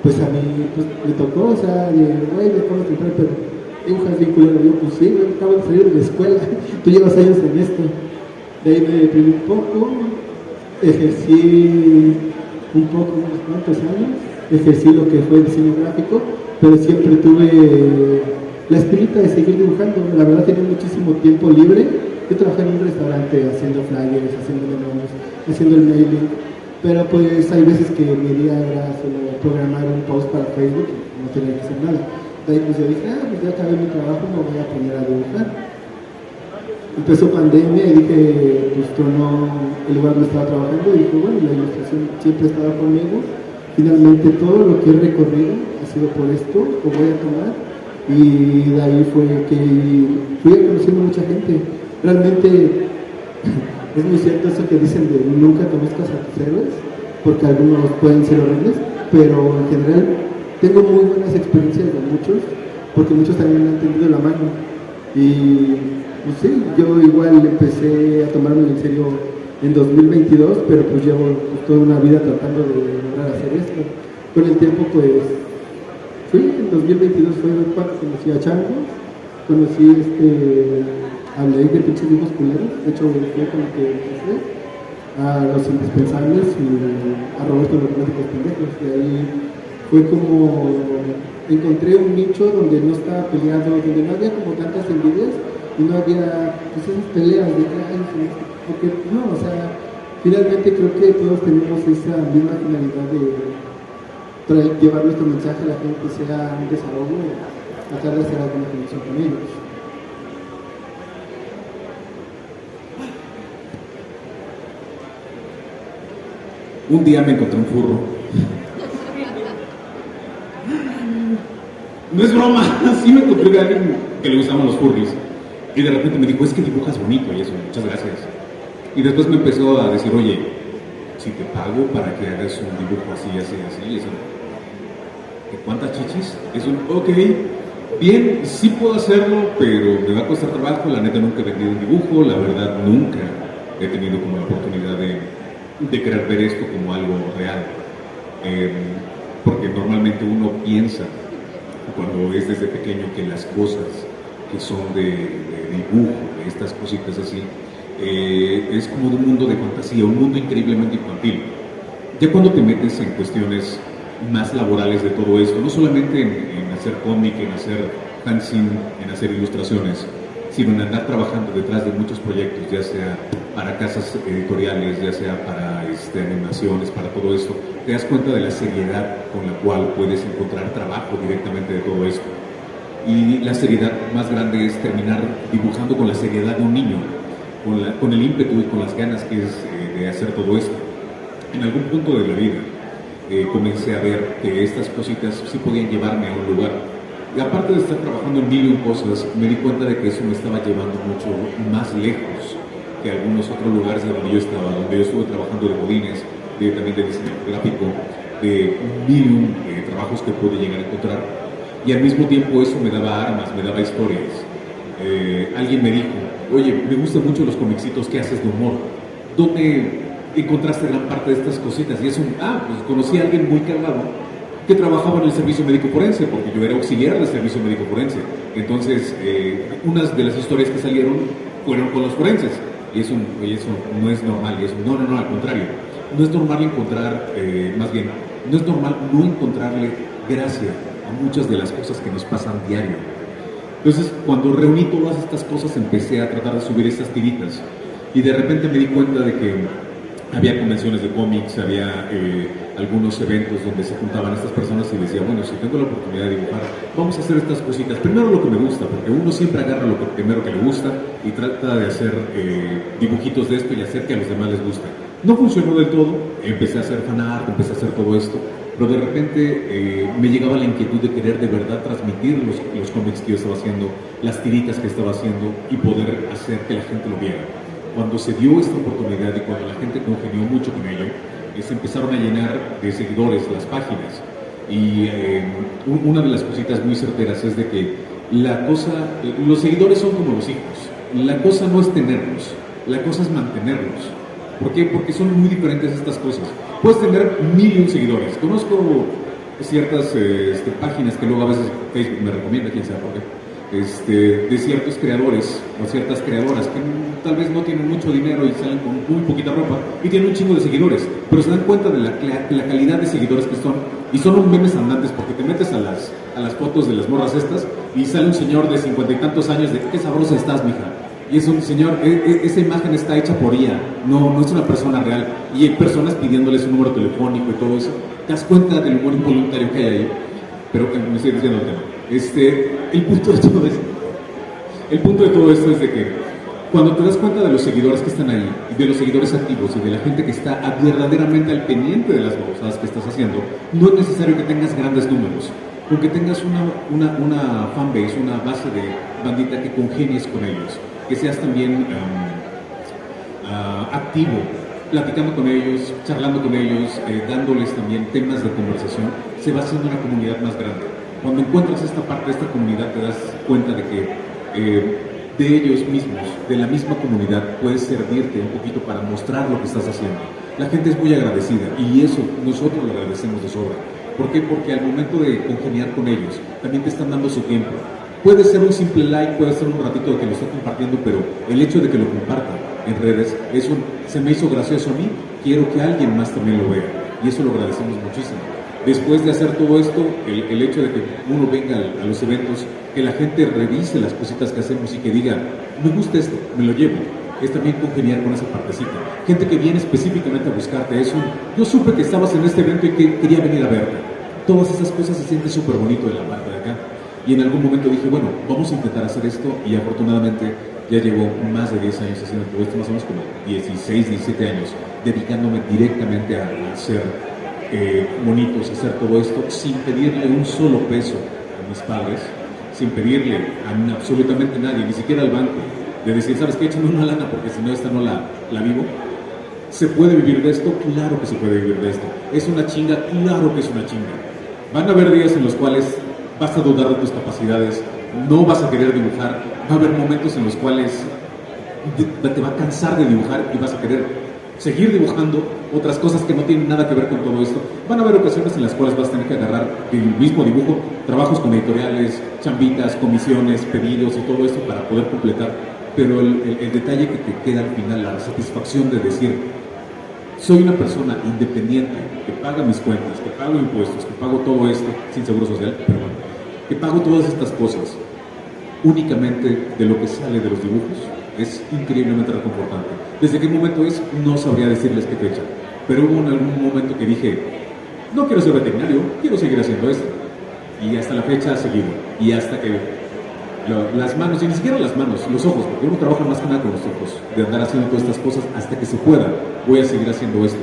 pues a mí pues, me tocó, o sea, güey, me acabo de entrar, pero dibujas bien culero. Yo, pues sí, yo acabo de salir de la escuela, tú llevas años en esto. De ahí me deprimí un poco. Ejercí un poco, unos cuantos años, ejercí lo que fue diseño gráfico, pero siempre tuve la espinita de seguir dibujando. La verdad tenía muchísimo tiempo libre. Yo trabajé en un restaurante haciendo flyers, haciendo menús, haciendo el mailing, pero pues hay veces que mi día era solo programar un post para Facebook y no tenía que hacer nada. De ahí pues yo dije, pues ya acabé mi trabajo, me voy a poner a dibujar. Empezó pandemia y dije, pues tronó el lugar donde estaba trabajando y dije, bueno, la ilustración siempre estaba conmigo. Finalmente todo lo que he recorrido ha sido por esto, lo voy a tomar. Y de ahí fue que fui conociendo mucha gente. realmente es muy cierto eso que dicen de nunca conozcas a tus héroes, porque algunos pueden ser horribles, pero en general tengo muy buenas experiencias de muchos, porque muchos también me han tendido la mano. Y pues sí, yo igual empecé a tomarme en serio en 2022, pero pues llevo pues, toda una vida tratando de lograr hacer esto. Con el tiempo pues en 2022 fue cuando conocí a Chango, conocí a Blake de pinches dibujos culeros, de hecho fue con el que empecé, a Los Indispensables y a Roberto los Románticos Pendejos. De ahí fue como encontré un nicho donde no estaba peleado, donde no había como tantas envidias y no había pues esas peleas de porque no, o sea, finalmente creo que todos tenemos esa misma finalidad de llevar nuestro mensaje a la gente, sea un desahogo, tratar de hacer alguna conexión con ellos. Un día me encontré un furro. No es broma, sí me encontré a alguien que le gustaban los furries. Y de repente me dijo, es que dibujas bonito y eso, muchas gracias. Y después me empezó a decir, oye, si te pago para que hagas un dibujo así, así, así, y eso. ¿Cuántas chichis? Es un, ok, bien, sí puedo hacerlo, pero me va a costar trabajo. La neta nunca he vendido un dibujo, la verdad nunca he tenido como la oportunidad de querer ver esto como algo real. Porque normalmente uno piensa, cuando es desde pequeño, que las cosas que son de dibujo, de estas cositas así, es como de un mundo de fantasía, un mundo increíblemente infantil. Ya cuando te metes en cuestiones más laborales de todo esto, no solamente en hacer cómic, en hacer fanzine, en hacer ilustraciones, sino en andar trabajando detrás de muchos proyectos, ya sea para casas editoriales, ya sea para animaciones, para todo esto, te das cuenta de la seriedad con la cual puedes encontrar trabajo directamente de todo esto. Y la seriedad más grande es terminar dibujando con la seriedad de un niño, con el ímpetu y con las ganas que es de hacer todo esto. En algún punto de la vida comencé a ver que estas cositas sí podían llevarme a un lugar. Y aparte de estar trabajando en mil y un cosas, me di cuenta de que eso me estaba llevando mucho más lejos que algunos otros lugares de donde yo estaba, donde yo estuve trabajando de bodines, también de diseño gráfico, de mil y un trabajos que pude llegar a encontrar. Y al mismo tiempo eso me daba armas, me daba historias. Alguien me dijo, oye, me gustan mucho los comicitos que haces de humor. ¿Dónde encontraste gran parte de estas cositas? Y es pues conocí a alguien muy cagado que trabajaba en el servicio médico forense, porque yo era auxiliar del servicio médico forense. Entonces, unas de las historias que salieron fueron con los forenses. Y eso no es normal. Y eso, no, al contrario. No es normal encontrar, más bien, no es normal no encontrarle gracia a muchas de las cosas que nos pasan diario. Entonces, cuando reuní todas estas cosas, empecé a tratar de subir estas tiritas. Y de repente me di cuenta de que había convenciones de cómics, había algunos eventos donde se juntaban estas personas y decía, bueno, si tengo la oportunidad de dibujar, vamos a hacer estas cositas. Primero lo que me gusta, porque uno siempre agarra lo primero que le gusta y trata de hacer dibujitos de esto y hacer que a los demás les guste. No funcionó del todo, empecé a hacer fanart, empecé a hacer todo esto, pero de repente me llegaba la inquietud de querer de verdad transmitir los cómics que yo estaba haciendo, las tiritas que estaba haciendo y poder hacer que la gente lo viera. Cuando se dio esta oportunidad y cuando la gente congenió mucho con ello, se empezaron a llenar de seguidores las páginas. Y una de las cositas muy certeras es de que los seguidores son como los hijos. La cosa no es tenerlos, la cosa es mantenerlos. ¿Por qué? Porque son muy diferentes estas cosas. Puedes tener 1000 seguidores. Conozco ciertas páginas que luego a veces Facebook me recomienda, quién sabe por qué. De ciertos creadores o ciertas creadoras que tal vez no tienen mucho dinero y salen con muy poquita ropa y tienen un chingo de seguidores, pero se dan cuenta de la calidad de seguidores que son, y son unos memes andantes, porque te metes a las fotos de las morras estas y sale un señor de 50 y tantos años de qué sabrosa estás, mija, y es un señor, esa imagen está hecha por IA, no es una persona real, y hay personas pidiéndole su número telefónico y todo eso. Te das cuenta del humor involuntario que hay ahí, pero me estoy diciendo el tema. El punto de todo esto es de que cuando te das cuenta de los seguidores que están ahí, de los seguidores activos y de la gente que está verdaderamente al pendiente de las babosadas que estás haciendo, no es necesario que tengas grandes números, con que tengas una fanbase, una base de bandita que congenies con ellos. que seas también activo, platicando con ellos, charlando con ellos, dándoles también temas de conversación, se va haciendo una comunidad más grande. Cuando encuentras esta parte de esta comunidad te das cuenta de que de ellos mismos, de la misma comunidad, puedes servirte un poquito para mostrar lo que estás haciendo. La gente es muy agradecida y eso nosotros lo agradecemos de sobra. ¿Por qué? Porque al momento de congeniar con ellos, también te están dando su tiempo. Puede ser un simple like, puede ser un ratito de que lo está compartiendo, pero el hecho de que lo compartan en redes, eso se me hizo gracioso a mí, quiero que alguien más también lo vea y eso lo agradecemos muchísimo. Después de hacer todo esto, el hecho de que uno venga a los eventos, que la gente revise las cositas que hacemos y que diga, me gusta esto, me lo llevo, es también congeniar con esa partecita. Gente que viene específicamente a buscarte, yo supe que estabas en este evento y que quería venir a verte. Todas esas cosas se sienten súper bonito de la parte de acá. Y en algún momento dije, bueno, vamos a intentar hacer esto y afortunadamente ya llevo más de 10 años haciendo todo esto, más o menos como 16, 17 años, dedicándome directamente a hacer monitos, hacer todo esto sin pedirle un solo peso a mis padres, sin pedirle a absolutamente nadie, ni siquiera al banco, de decir, ¿sabes qué? Échame una lana porque si no esta no la vivo. ¿Se puede vivir de esto? Claro que se puede vivir de esto. ¿Es una chinga? Claro que es una chinga. Van a haber días en los cuales vas a dudar de tus capacidades, no vas a querer dibujar, va a haber momentos en los cuales te va a cansar de dibujar y vas a querer seguir dibujando otras cosas que no tienen nada que ver con todo esto. Van a haber ocasiones en las cuales vas a tener que agarrar el mismo dibujo, trabajos con editoriales, chambitas, comisiones, pedidos y todo esto para poder completar, pero el detalle que te queda al final, la satisfacción de decir, soy una persona independiente, que paga mis cuentas, que pago impuestos, que pago todo esto, sin seguro social, pero bueno, que pago todas estas cosas, únicamente de lo que sale de los dibujos, es increíblemente reconfortante. ¿Desde qué momento es? No sabría decirles qué fecha, pero hubo en algún momento que dije, no quiero ser veterinario, quiero seguir haciendo esto. Y hasta la fecha ha seguido. Y hasta que las manos, y ni siquiera las manos, los ojos, porque uno trabaja más que nada con los ojos, de andar haciendo todas estas cosas hasta que se pueda, voy a seguir haciendo esto.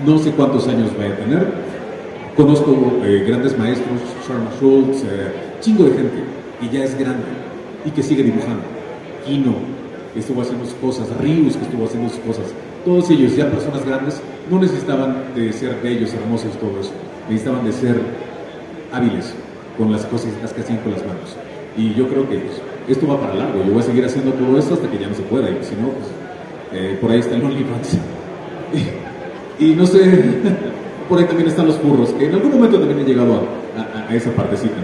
No sé cuántos años vaya a tener. Conozco grandes maestros, Sharma Schultz, chingo de gente, y ya es grande, y que sigue dibujando. Kino, que estuvo haciendo sus cosas, Rius, que estuvo haciendo sus cosas. Todos ellos, ya personas grandes, no necesitaban de ser bellos, hermosos, todo eso. Necesitaban de ser hábiles con las cosas que hacían con las manos. Y yo creo que pues, esto va para largo. Yo voy a seguir haciendo todo esto hasta que ya no se pueda. Y si no, pues, por ahí está el OnlyFans. y no sé, por ahí también están los furros, que en algún momento también he llegado a esa partecita.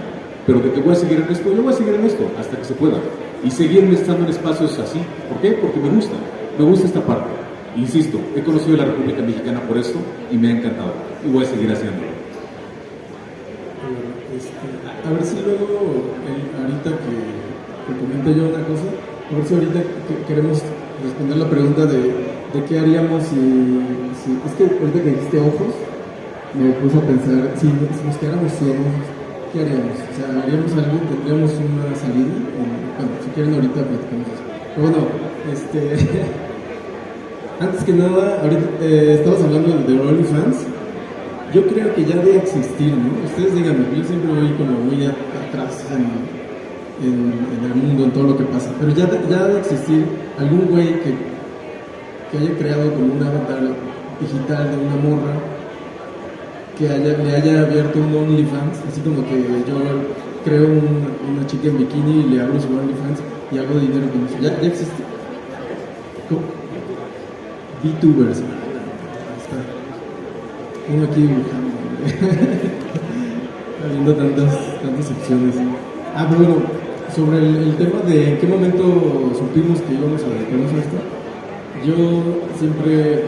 Pero de que voy a seguir en esto, yo voy a seguir en esto hasta que se pueda. Y seguir estando en espacios así. ¿Por qué? Porque me gusta esta parte. Insisto, he conocido la República Mexicana por esto y me ha encantado. Y voy a seguir haciéndolo. A ver si luego, ahorita que comente yo una cosa, a ver si ahorita queremos responder la pregunta de qué haríamos si es que ahorita que dijiste ojos, me puse a pensar, si nos quedáramos ciegos, ¿qué haríamos? O sea, ¿haríamos algo? ¿Tendríamos una salida? Bueno, si quieren ahorita platicamos eso. Pero bueno, antes que nada, ahorita estamos hablando de OnlyFans. Yo creo que ya debe existir, ¿no? Ustedes díganme, yo siempre voy como muy atrás en el mundo, en todo lo que pasa, pero ya debe existir algún güey que haya creado como un avatar digital de una morra, que le haya abierto un OnlyFans, así como que yo creo una chica en bikini y le abro su OnlyFans y hago dinero con eso. Ya existe. ¿Cómo? VTubers. Uno aquí dibujando, habiendo tantas opciones. Pero bueno, sobre el tema de en qué momento supimos que íbamos a dedicarnos a esto, yo siempre,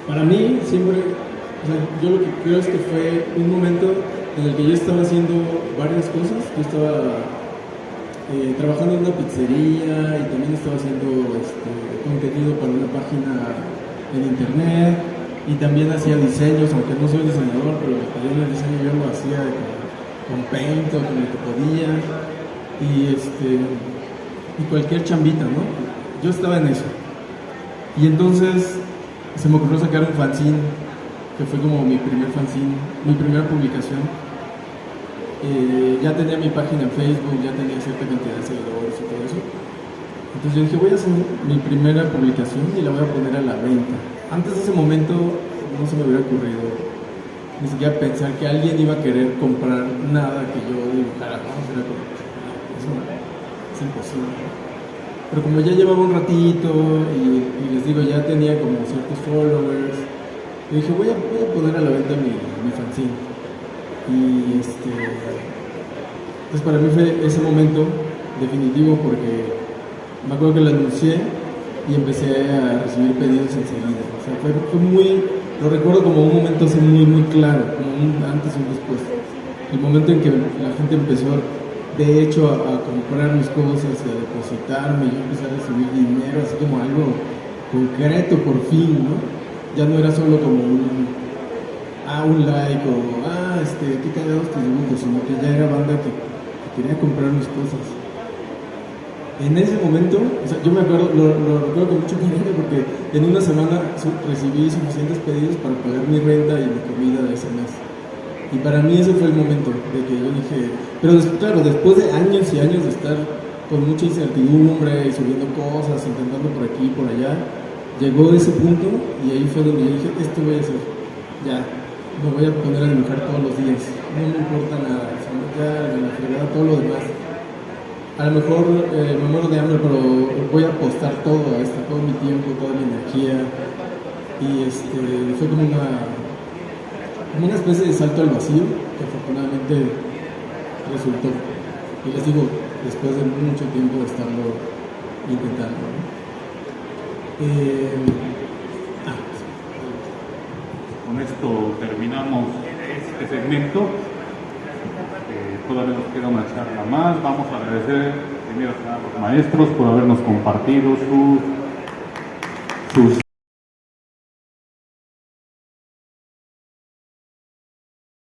para mí, siempre, o sea, yo lo que creo es que fue un momento en el que yo estaba haciendo varias cosas. Yo estaba trabajando en una pizzería y también estaba haciendo contenido para una página en internet. Y también hacía diseños, aunque no soy diseñador, pero también el diseño yo lo hacía con Paint o con lo que podía. Y cualquier chambita, ¿no? Yo estaba en eso. Y entonces se me ocurrió sacar un fanzine, que fue como mi primer fanzine, mi primera publicación. Ya tenía mi página en Facebook, ya tenía cierta cantidad de seguidores y todo eso. Entonces yo dije, voy a hacer mi primera publicación y la voy a poner a la venta. Antes de ese momento no se me hubiera ocurrido ni siquiera pensar que alguien iba a querer comprar nada que yo dibujara, ¿no? Era como, es imposible. Pero como ya llevaba un ratito y les digo, ya tenía como ciertos followers, yo dije, voy a poner a la venta mi fanzine. Y pues para mí fue ese momento definitivo porque me acuerdo que lo anuncié y empecé a recibir pedidos enseguida. O sea, fue muy, lo recuerdo como un momento así muy, muy claro, como un antes y un después. El momento en que la gente empezó, de hecho, a comprar mis cosas y a depositarme, yo empecé a recibir dinero, así como algo concreto por fin, ¿no? Ya no era solo como un like o, qué cagados tus dibujos, sino que ya era banda que quería comprar mis cosas. En ese momento, o sea, yo me acuerdo, lo recuerdo con mucho cariño porque en una semana recibí suficientes pedidos para pagar mi renta y mi comida de ese mes. Y para mí ese fue el momento de que yo dije, pero claro, después de años y años de estar con mucha incertidumbre y subiendo cosas, intentando por aquí y por allá, llegó ese punto y ahí fue donde yo dije, esto voy a hacer, ya, me voy a poner a dibujar todos los días, no me importa nada, o sea, ya me la fregada todo lo demás. A lo mejor me muero de hambre, pero voy a apostar todo a esto, todo mi tiempo, toda mi energía. Y fue como una especie de salto al vacío que afortunadamente resultó. Y les digo, después de mucho tiempo de estarlo intentando, ¿no? Con esto terminamos este segmento. Todavía nos queda una charla más. Vamos a agradecer primero a los maestros por habernos compartido sus